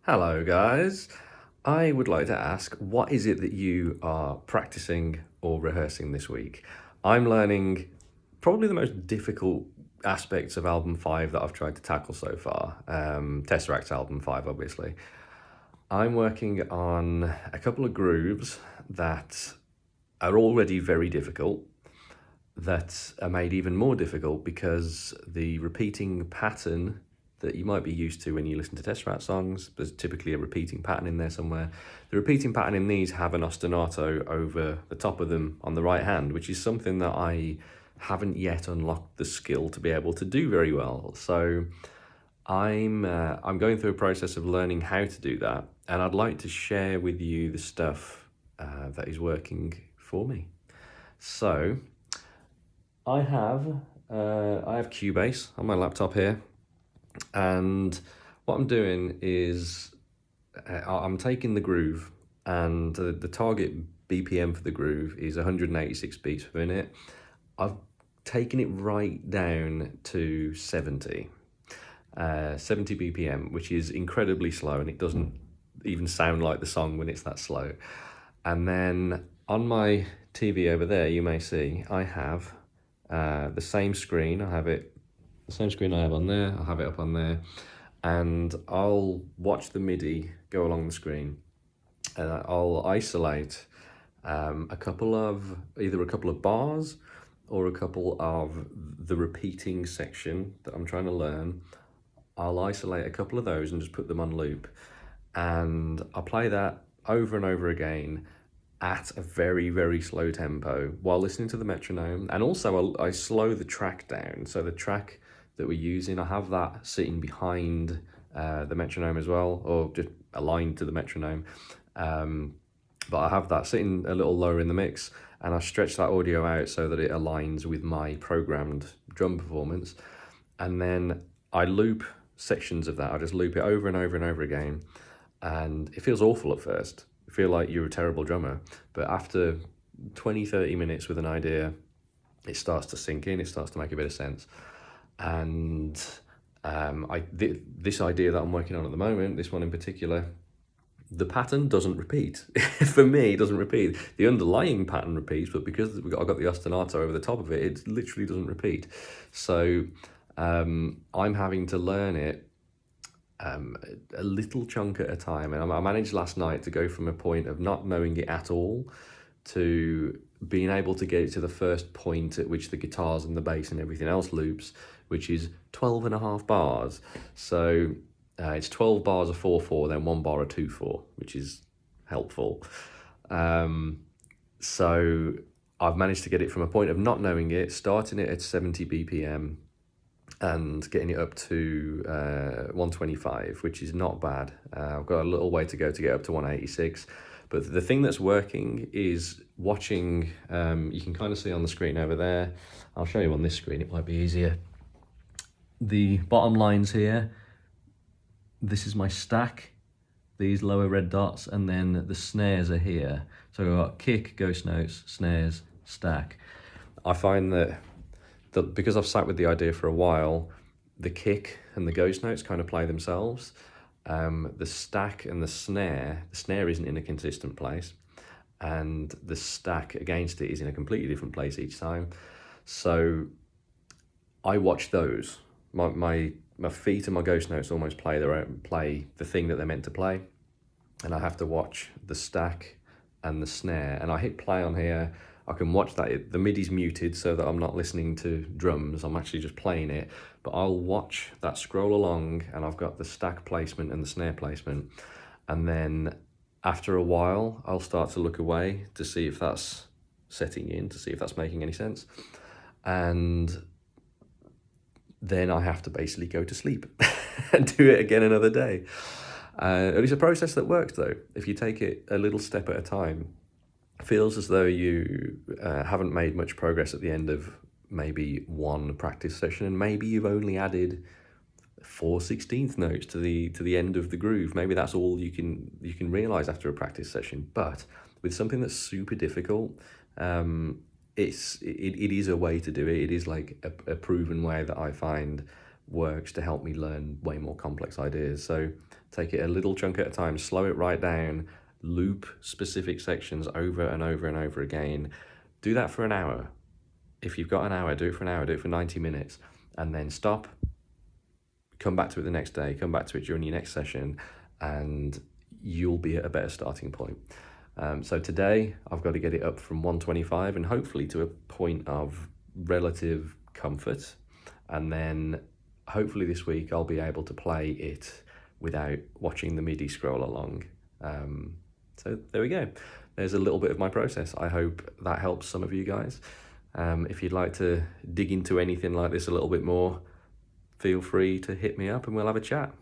Hello guys, I would like to ask, what is it that you are practicing or rehearsing this week? I'm learning probably the most difficult aspects of album 5 that I've tried to tackle so far, TesseracT album 5 obviously. I'm working on a couple of grooves that are already very difficult, that are made even more difficult because the repeating pattern that you might be used to when you listen to TesseracT songs, there's typically a repeating pattern in there somewhere. The repeating pattern in these have an ostinato over the top of them on the right hand, which is something that I haven't yet unlocked the skill to be able to do very well. So I'm going through a process of learning how to do that, and I'd like to share with you the stuff that is working for me. So I have Cubase on my laptop here, and what I'm doing is I'm taking the groove, and the target BPM for the groove is 186 beats per minute. I've taken it right down to 70 BPM, which is incredibly slow, and it doesn't even sound like the song when it's that slow. And then on my TV over there, you may see I have the same screen. The same screen I have on there. I'll have it up on there, and I'll watch the MIDI go along the screen, and I'll isolate either a couple of bars or a couple of the repeating section that I'm trying to learn. I'll isolate a couple of those and just put them on loop, and I'll play that over and over again at a very, very slow tempo while listening to the metronome. And also I slow the track down. So the track that we're using, I have that sitting behind the metronome as well, or just aligned to the metronome. But I have that sitting a little lower in the mix, and I stretch that audio out so that it aligns with my programmed drum performance. And then I loop sections of that. I just loop it over and over and over again. And it feels awful at first. You feel like you're a terrible drummer. But after 20, 30 minutes with an idea, it starts to sink in, it starts to make a bit of sense. And this idea that I'm working on at the moment, this one in particular, the pattern doesn't repeat. For me, it doesn't repeat. The underlying pattern repeats, but because I've got the ostinato over the top of it, it literally doesn't repeat. So I'm having to learn it a little chunk at a time. And I managed last night to go from a point of not knowing it at all to being able to get it to the first point at which the guitars and the bass and everything else loops, which is 12 and a half bars. So it's 12 bars of 4/4, then 1 bar of 2/4, which is helpful. So I've managed to get it from a point of not knowing it, starting it at 70 BPM, and getting it up to 125, which is not bad. I've got a little way to go to get up to 186. But the thing that's working is watching, you can kind of see on the screen over there. I'll show you on this screen, it might be easier. The bottom lines here, this is my stack, these lower red dots, and then the snares are here. So I've got kick, ghost notes, snares, stack. I find that because I've sat with the idea for a while, the kick and the ghost notes kind of play themselves. The stack and the snare isn't in a consistent place, and the stack against it is in a completely different place each time. So I watch those. My feet and my ghost notes almost play the thing that they're meant to play, and I have to watch the stack and the snare. And I hit play on here. I can watch that. The MIDI's muted so that I'm not listening to drums. I'm actually just playing it. But I'll watch that scroll along, and I've got the stack placement and the snare placement. And then after a while, I'll start to look away to see if that's setting in, to see if that's making any sense. And then I have to basically go to sleep and do it again another day. It's a process that works though. If you take it a little step at a time, feels as though you haven't made much progress at the end of maybe one practice session, and maybe you've only added 4/16 notes to the end of the groove. Maybe that's all you can realize after a practice session. But with something that's super difficult, it is a way to do it. It is like a proven way that I find works to help me learn way more complex ideas. So take it a little chunk at a time, slow it right down, loop specific sections over and over and over again. Do that for an hour. If you've got an hour, do it for an hour, do it for 90 minutes, and then stop, come back to it the next day, come back to it during your next session, and you'll be at a better starting point. So today I've got to get it up from 125 and hopefully to a point of relative comfort. And then hopefully this week I'll be able to play it without watching the MIDI scroll along. So there we go. There's a little bit of my process. I hope that helps some of you guys. If you'd like to dig into anything like this a little bit more, feel free to hit me up and we'll have a chat.